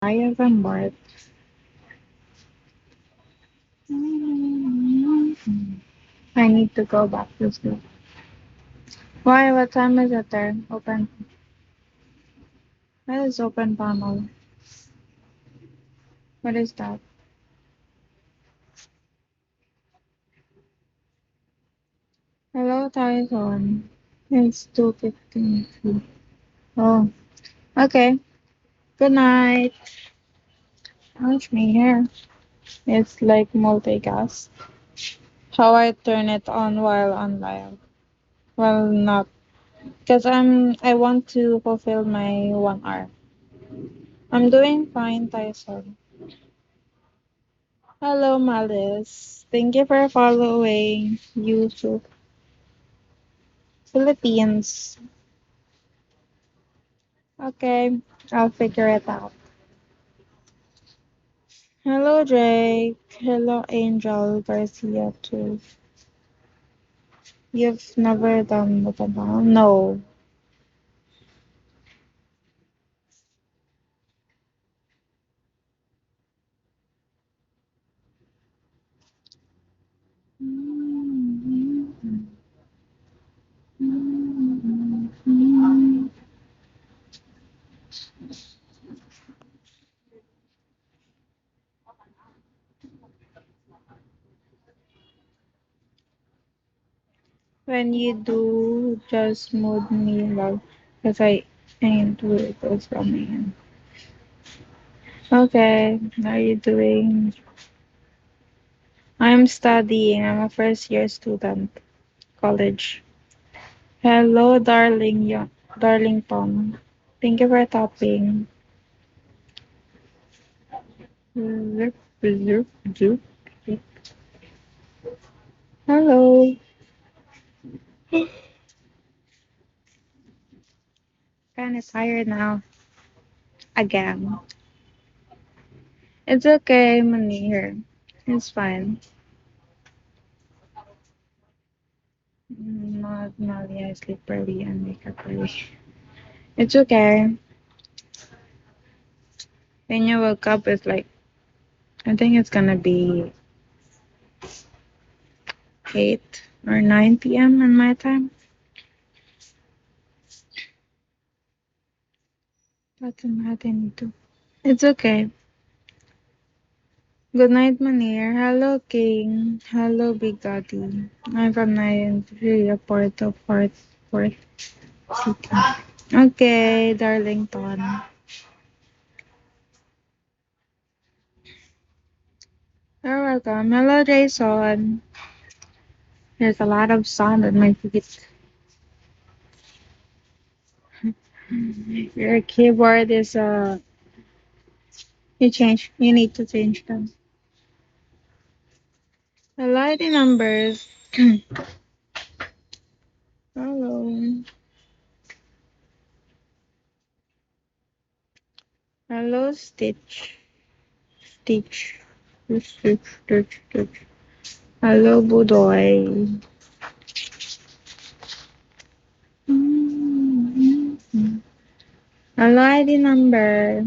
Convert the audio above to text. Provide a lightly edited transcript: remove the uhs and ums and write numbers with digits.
I am bored. I need to go back to sleep. Why? What time is it there? Open. That is open panel. What is that? Hello, Tyson. It's 2:15. Oh, okay. Good night. Watch me here. It's like multicast. How I turn it on while on live. Well, not because I want to fulfill my 1 hour. I'm doing fine, Tyson. Hello, Malice. Thank you for following YouTube Philippines. Okay, I'll figure it out. Hello, Drake. Hello, Angel Garcia too. You've never done Mutabang? No. When you do, just mood me love, because I ain't with those coming. Okay, how are you doing? I'm studying. I'm a first year student, college. Hello, darling Tom. Thank you for topping. Zip, zip, zip. Hello. Kinda tired now. Again. It's okay, Manir. It's fine. Not Malia, I sleep early and wake up early. It's okay. When you wake up, it's like, I think it's gonna be 8 or 9 p.m. in my time. Doesn't matter. It's okay. Good night, Manir. Hello, King. Hello, Big Daddy. I'm from Nigeria, Port City. Okay, Darlington. You're welcome. Hello, Jason. There's a lot of sound on my feet. Your keyboard is you need to change them. Hello, the numbers. Hello. Hello, Stitch. Stitch. Stitch, Stitch, Stitch. Hello, Budoy. Hello, ID number.